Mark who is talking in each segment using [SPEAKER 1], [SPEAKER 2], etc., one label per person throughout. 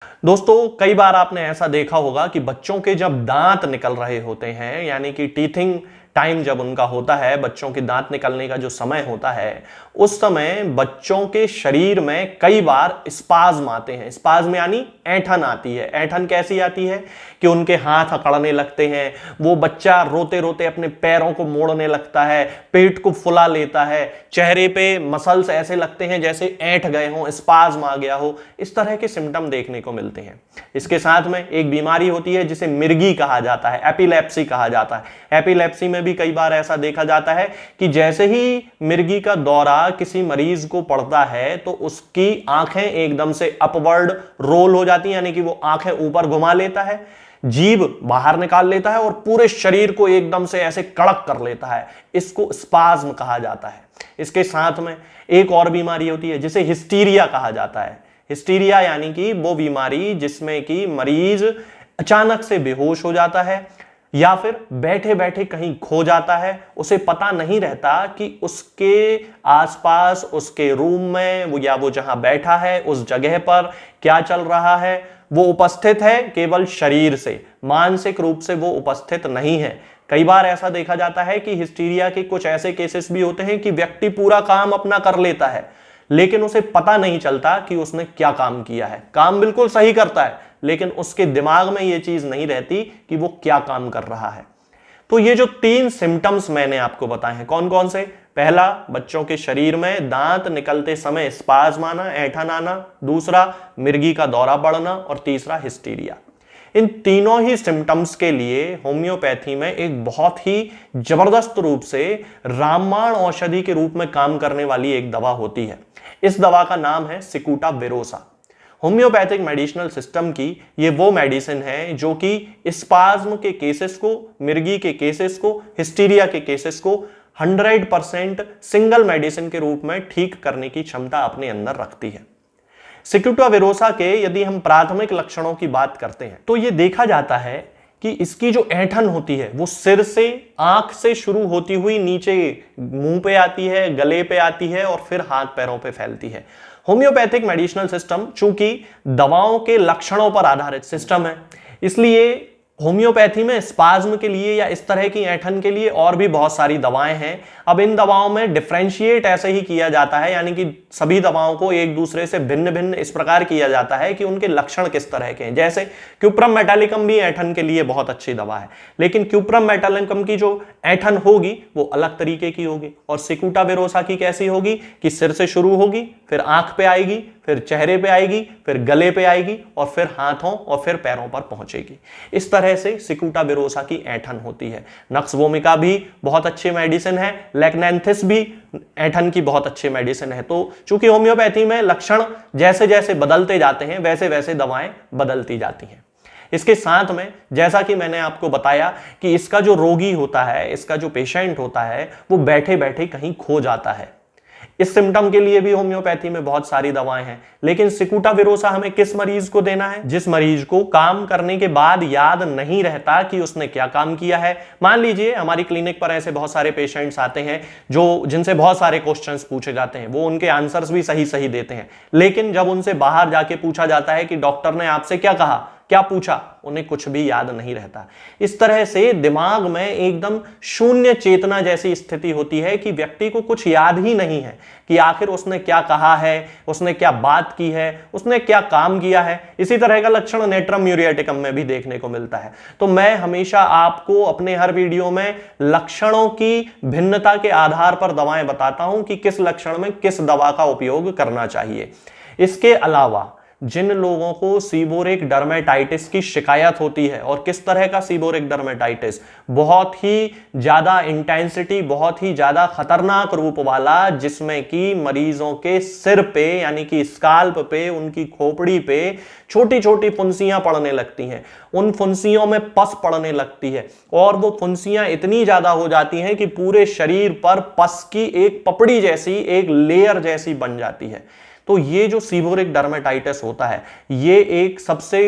[SPEAKER 1] दोस्तों कई बार आपने ऐसा देखा होगा कि बच्चों के जब दांत निकल रहे होते हैं यानी कि टीथिंग टाइम जब उनका होता है, बच्चों के दांत निकलने का जो समय होता है, उस समय बच्चों के शरीर में कई बार स्पाज्म आते हैं। स्पाज्म यानी ऐंठन आती है। ऐंठन कैसी आती है कि उनके हाथ अकड़ने लगते हैं, वो बच्चा रोते रोते अपने पैरों को मोड़ने लगता है, पेट को फुला लेता है, चेहरे पे मसल्स ऐसे लगते हैं जैसे ऐंठ गए हों, स्पाज्म आ गया हो। इस तरह के सिम्टम देखने को मिलते हैं। इसके साथ में एक बीमारी होती है जिसे मिर्गी कहा जाता है, एपिलेप्सी कहा जाता है। एपिलेप्सी में भी कई बार ऐसा देखा जाता है कि जैसे ही मिर्गी का दौरा किसी मरीज को पड़ता है तो उसकी आंखें एकदम से अपवर्ड रोल हो जाती हैं, यानी कि वो आंखें ऊपर घुमा लेता है, जीभ बाहर निकाल लेता है और पूरे शरीर को एकदम से ऐसे कड़क कर लेता है। इसको स्पाज्म कहा जाता है। इसके साथ में एक और बीमारी होती है जिसे हिस्टीरिया कहा जाता है। हिस्टीरिया यानी कि वो बीमारी जिसमें कि मरीज अचानक से बेहोश हो जाता है या फिर बैठे बैठे कहीं खो जाता है। उसे पता नहीं रहता कि उसके आसपास, उसके रूम में या वो जहां बैठा है उस जगह पर क्या चल रहा है। वो उपस्थित है केवल शरीर से, मानसिक रूप से वो उपस्थित नहीं है। कई बार ऐसा देखा जाता है कि हिस्टीरिया के कुछ ऐसे केसेस भी होते हैं कि व्यक्ति पूरा काम अपना कर लेता है लेकिन उसे पता नहीं चलता कि उसने क्या काम किया है। काम बिल्कुल सही करता है लेकिन उसके दिमाग में यह चीज नहीं रहती कि वो क्या काम कर रहा है। तो ये जो 3 सिम्टम्स मैंने आपको बताए हैं, कौन कौन से? पहला, बच्चों के शरीर में दांत निकलते समय स्पाज्म आना, ऐंठन आना। दूसरा, मिर्गी का दौरा बढ़ना। और तीसरा, हिस्टीरिया। इन तीनों ही सिम्टम्स के लिए होम्योपैथी में एक बहुत ही जबरदस्त रूप से रामबाण औषधि के रूप में काम करने वाली एक दवा होती है। इस दवा का नाम है सिकुटाविरोसा। होम्योपैथिक मेडिसिनल सिस्टम की ये वो मेडिसिन है जो कि स्पाज्म के केसेस को, मिर्गी के केसेस को, हिस्टीरिया के केसेस को 100% सिंगल मेडिसिन के रूप में ठीक करने की क्षमता अपने अंदर रखती है। सिकुटाविरोसा के यदि हम प्राथमिक लक्षणों की बात करते हैं तो यह देखा जाता है कि इसकी जो ऐंठन होती है वो सिर से, आंख से शुरू होती हुई नीचे मुंह पे आती है, गले पे आती है और फिर हाथ पैरों पे फैलती है। होम्योपैथिक मेडिसिनल सिस्टम चूंकि दवाओं के लक्षणों पर आधारित सिस्टम है, इसलिए होम्योपैथी में स्पाज्म के लिए या इस तरह की ऐंठन के लिए और भी बहुत सारी दवाएं हैं। अब इन दवाओं में डिफरेंशिएट ऐसे ही किया जाता है, यानी कि सभी दवाओं को एक दूसरे से भिन्न भिन्न इस प्रकार किया जाता है कि उनके लक्षण किस तरह के हैं। जैसे क्यूप्रम मेटालिकम भी ऐंठन के लिए बहुत अच्छी दवा है, लेकिन क्यूप्रम मेटालिकम की जो ऐंठन होगी वो अलग तरीके की होगी। और सिकुटाविरोसा की कैसी होगी कि सिर से शुरू होगी, फिर आंख पे आएगी, फिर चेहरे पे आएगी, फिर गले पे आएगी और फिर हाथों और फिर पैरों पर पहुंचेगी। इस तरह से सिकुटाविरोसा की ऐंठन होती है। नक्स वोमिका भी बहुत अच्छी मेडिसिन है, लेक्नेंथिस भी ऐंठन की बहुत अच्छी मेडिसिन है। तो चूंकि होम्योपैथी में लक्षण जैसे जैसे बदलते जाते हैं वैसे वैसे दवाएं बदलती जाती हैं। इसके साथ में जैसा कि मैंने आपको बताया कि इसका जो रोगी होता है, इसका जो पेशेंट होता है, वो बैठे बैठे कहीं खो जाता है। इस सिम्टम के लिए भी होम्योपैथी में बहुत सारी दवाएं हैं, लेकिन सिकुटाविरोसा हमें किस मरीज को देना है? जिस मरीज को काम करने के बाद याद नहीं रहता कि उसने क्या काम किया है। मान लीजिए हमारी क्लिनिक पर ऐसे बहुत सारे पेशेंट्स आते हैं जो जिनसे बहुत सारे क्वेश्चंस पूछे जाते हैं, वो उनके आंसर्स भी सही सही देते हैं, लेकिन जब उनसे बाहर जाके पूछा जाता है कि डॉक्टर ने आपसे क्या कहा, क्या पूछा, उन्हें कुछ भी याद नहीं रहता। इस तरह से दिमाग में एकदम शून्य चेतना जैसी स्थिति होती है कि व्यक्ति को कुछ याद ही नहीं है कि आखिर उसने क्या कहा है, उसने क्या बात की है, उसने क्या काम किया है। इसी तरह का लक्षण नेट्रम म्यूरियाटिकम में भी देखने को मिलता है। तो मैं हमेशा आपको अपने हर वीडियो में लक्षणों की भिन्नता के आधार पर दवाएं बताता हूं कि किस लक्षण में किस दवा का उपयोग करना चाहिए। इसके अलावा जिन लोगों को सीबोरिक डर्मेटाइटिस की शिकायत होती है, और किस तरह का सीबोरिक डर्मेटाइटिस, बहुत ही ज्यादा इंटेंसिटी, बहुत ही ज्यादा खतरनाक रूप वाला, जिसमें कि मरीजों के सिर पे यानी कि स्काल्प पे, उनकी खोपड़ी पे छोटी छोटी फुंसियां पड़ने लगती हैं, उन फुंसियों में पस पड़ने लगती है और वो फुंसियां इतनी ज्यादा हो जाती हैं कि पूरे शरीर पर पस की एक पपड़ी जैसी, एक लेयर जैसी बन जाती है। तो ये जो सीबोरिक डर्मेटाइटिस होता है, ये एक सबसे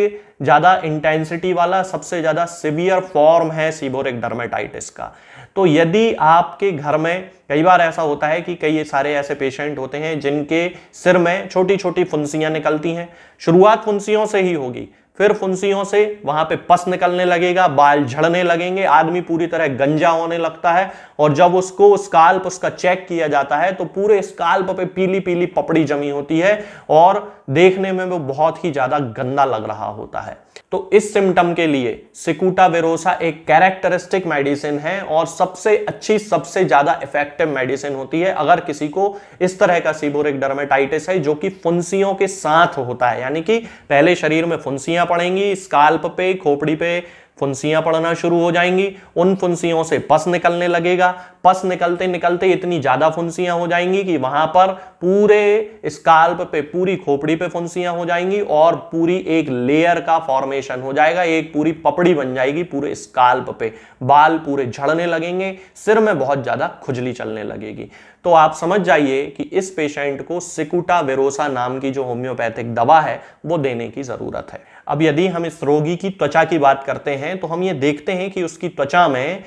[SPEAKER 1] ज्यादा इंटेंसिटी वाला, सबसे ज्यादा सिवियर फॉर्म है सीबोरिक डर्मेटाइटिस का। तो यदि आपके घर में कई बार ऐसा होता है कि कई सारे ऐसे पेशेंट होते हैं जिनके सिर में छोटी छोटी फुंसियां निकलती हैं, शुरुआत फुंसियों से ही होगी, फिर फुंसियों से वहां पे पस निकलने लगेगा, बाल झड़ने लगेंगे, आदमी पूरी तरह गंजा होने लगता है, और जब उसको स्काल्प उसका चेक किया जाता है तो पूरे स्काल्प पे पीली पीली पपड़ी जमी होती है और देखने में वो बहुत ही ज्यादा गंदा लग रहा होता है। तो इस सिम्टम के लिए सिकुटावेरोसा एक कैरेक्टरिस्टिक मेडिसिन है और सबसे अच्छी, सबसे ज्यादा इफेक्टिव मेडिसिन होती है अगर किसी को इस तरह का सीबोरिक डर्मेटाइटिस है जो कि फुंसियों के साथ होता है। यानी कि पहले शरीर में फुंसियां पड़ेंगी, स्काल्प पे, खोपड़ी पे फुंसियां पड़ना शुरू हो जाएंगी, उन फुंसियों से पस निकलने लगेगा, पस निकलते निकलते इतनी ज्यादा फुंसियां हो जाएंगी कि वहां पर पूरे स्काल्प पे, पूरी खोपड़ी पे फुंसियां हो जाएंगी और पूरी एक लेयर का फॉर्मेशन हो जाएगा, एक पूरी पपड़ी बन जाएगी पूरे स्काल्प पे, बाल पूरे झड़ने लगेंगे, सिर में बहुत ज्यादा खुजली चलने लगेगी। तो आप समझ जाइए कि इस पेशेंट को सिकुटावेरोसा नाम की जो होम्योपैथिक दवा है वो देने की जरूरत है। अब यदि हम इस रोगी की त्वचा की बात करते हैं तो हम ये देखते हैं कि उसकी त्वचा में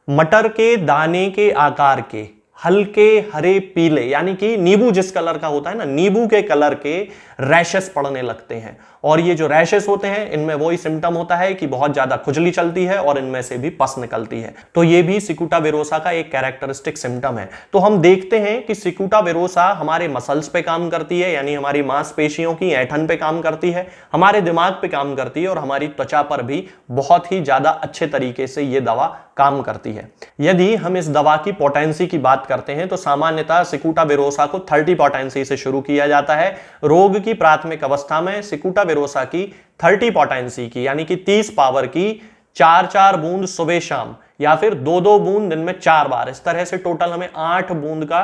[SPEAKER 1] मटर के दाने के आकार के हल्के हरे पीले, यानी कि नींबू जिस कलर का होता है ना, नींबू के कलर के रैशेस पड़ने लगते हैं। और ये जो रैशेस होते हैं इनमें वही सिम्टम होता है कि बहुत ज्यादा खुजली चलती है और इनमें से भी पस निकलती है। तो ये भी सिकुटावेरोसा का एक कैरेक्टरिस्टिक सिम्टम है। तो हम देखते हैं कि सिकुटावेरोसा हमारे मसल्स पे काम करती है, यानी हमारी मांसपेशियों की ऐंठन पे काम करती है, हमारे दिमाग पे काम करती है और हमारी त्वचा पर भी बहुत ही ज्यादा अच्छे तरीके से ये दवा काम करती है। यदि हम इस दवा की पोटेंसी की बात करते हैं तो सामान्यतः सिकुटावेरोसा को 30 पोटेंसी से शुरू किया जाता है। रोग की प्राथमिक अवस्था में सिकुटावेरोसा की 30 पोटेंसी की, यानी कि 30 पावर की 4-4 बूंद सुबह शाम या फिर 2-2 बूंद दिन में 4 बार, इस तरह से टोटल हमें 8 बूंद का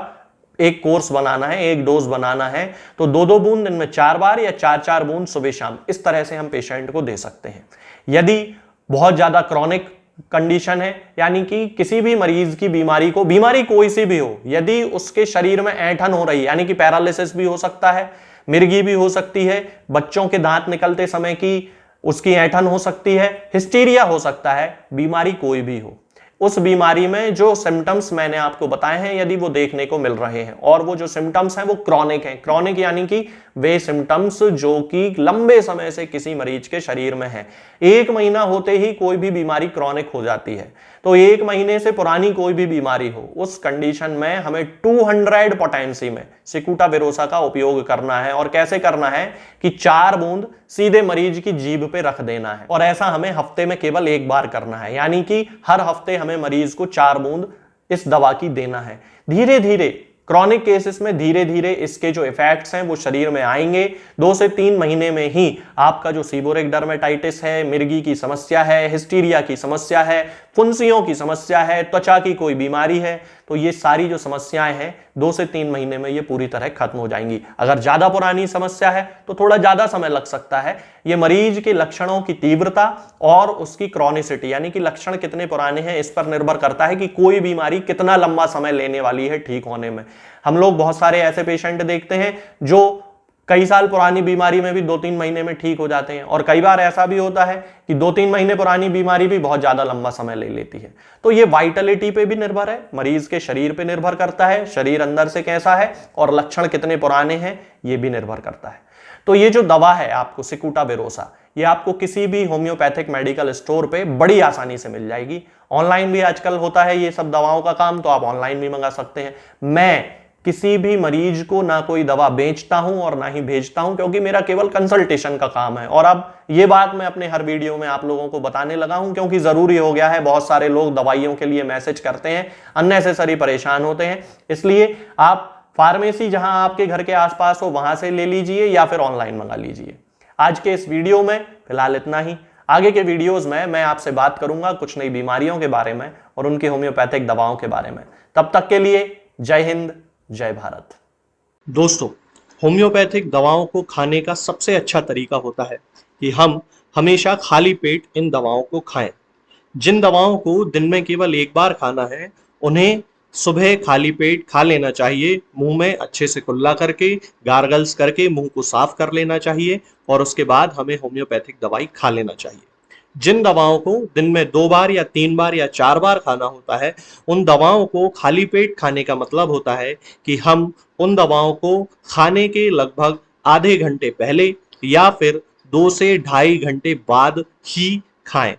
[SPEAKER 1] एक कोर्स बनाना है, एक डोज बनाना है। तो 2-2 बूंद दिन में 4 बार या 4-4 बूंद सुबह शाम, इस तरह से हम पेशेंट को दे सकते हैं। यदि बहुत ज्यादा क्रॉनिक कंडीशन है, यानी कि किसी भी मरीज की बीमारी को, बीमारी कोई सी भी हो, यदि उसके शरीर में ऐंठन हो रही है, यानी कि पैरालिसिस भी हो सकता है, मिर्गी भी हो सकती है, बच्चों के दांत निकलते समय की उसकी ऐंठन हो सकती है, हिस्टीरिया हो सकता है, बीमारी कोई भी हो, उस बीमारी में जो सिम्टम्स मैंने आपको बताए हैं यदि वो देखने को मिल रहे हैं और वो जो सिम्टम्स हैं वो क्रॉनिक हैं, क्रॉनिक यानी कि वे सिम्टम्स जो कि लंबे समय से किसी मरीज के शरीर में है, 1 महीना होते ही कोई भी बीमारी क्रॉनिक हो जाती है, तो 1 महीने से पुरानी कोई भी बीमारी हो, उस कंडीशन में हमें 200 पोटेंसी में सिकुटावेरोसा का उपयोग करना है। और कैसे करना है कि 4 बूंद सीधे मरीज की जीभ पे रख देना है और ऐसा हमें हफ्ते में केवल 1 बार करना है, यानी कि हर हफ्ते हमें मरीज को 4 बूंद इस दवा की देना है। धीरे धीरे क्रॉनिक केसेस में धीरे धीरे इसके जो इफेक्ट्स हैं वो शरीर में आएंगे। 2 से 3 महीने में ही आपका जो सीबोरिक डर्मेटाइटिस है, मिर्गी की समस्या है, हिस्टीरिया की समस्या है, फुंसियों की समस्या है, त्वचा की कोई बीमारी है, तो ये सारी जो समस्याएं हैं 2 से 3 महीने में ये पूरी तरह खत्म हो जाएंगी। अगर ज्यादा पुरानी समस्या है तो थोड़ा ज्यादा समय लग सकता है। ये मरीज के लक्षणों की तीव्रता और उसकी क्रॉनिसिटी, यानी कि लक्षण कितने पुराने हैं, इस पर निर्भर करता है कि कोई बीमारी कितना लंबा समय लेने वाली है ठीक होने में। हम लोग बहुत सारे ऐसे पेशेंट देखते हैं जो कई साल पुरानी बीमारी में भी 2-3 महीने में ठीक हो जाते हैं और कई बार ऐसा भी होता है कि 2-3 महीने पुरानी बीमारी भी बहुत ज्यादा लंबा समय ले लेती है। तो ये वाइटलिटी पे भी निर्भर है, मरीज के शरीर पे निर्भर करता है, शरीर अंदर से कैसा है और लक्षण कितने पुराने हैं ये भी निर्भर करता है। तो ये जो दवा है आपको सिकुटावेरोसा, ये आपको किसी भी होम्योपैथिक मेडिकल स्टोर पे बड़ी आसानी से मिल जाएगी। ऑनलाइन भी आजकल होता है ये सब दवाओं का काम, तो आप ऑनलाइन भी मंगा सकते हैं। मैं किसी भी मरीज को ना कोई दवा बेचता हूं और ना ही भेजता हूं, क्योंकि मेरा केवल कंसल्टेशन का काम है। और अब ये बात मैं अपने हर वीडियो में आप लोगों को बताने लगा हूं क्योंकि जरूरी हो गया है। बहुत सारे लोग दवाइयों के लिए मैसेज करते हैं, अननेसेसरी परेशान होते हैं, इसलिए आप फार्मेसी जहां आपके घर के आसपास हो वहां से ले लीजिए या फिर ऑनलाइन मंगा लीजिए। आज के इस वीडियो में फिलहाल इतना ही। आगे के वीडियोस में मैं आपसे बात करूंगा कुछ नई बीमारियों के बारे में और उनकी होम्योपैथिक दवाओं के बारे में। तब तक के लिए जय हिंद, जय भारत। दोस्तों, होम्योपैथिक दवाओं को खाने का सबसे अच्छा तरीका होता है कि हम हमेशा खाली पेट इन दवाओं को खाएं। जिन दवाओं को दिन में केवल 1 बार खाना है उन्हें सुबह खाली पेट खा लेना चाहिए, मुंह में अच्छे से कुल्ला करके, गार्गल्स करके मुंह को साफ कर लेना चाहिए और उसके बाद हमें होम्योपैथिक दवाई खा लेना चाहिए। जिन दवाओं को दिन में 2 बार या 3 बार या 4 बार खाना होता है, उन दवाओं को खाली पेट खाने का मतलब होता है कि हम उन दवाओं को खाने के लगभग आधे घंटे पहले या फिर 2 से ढाई घंटे बाद ही खाएं।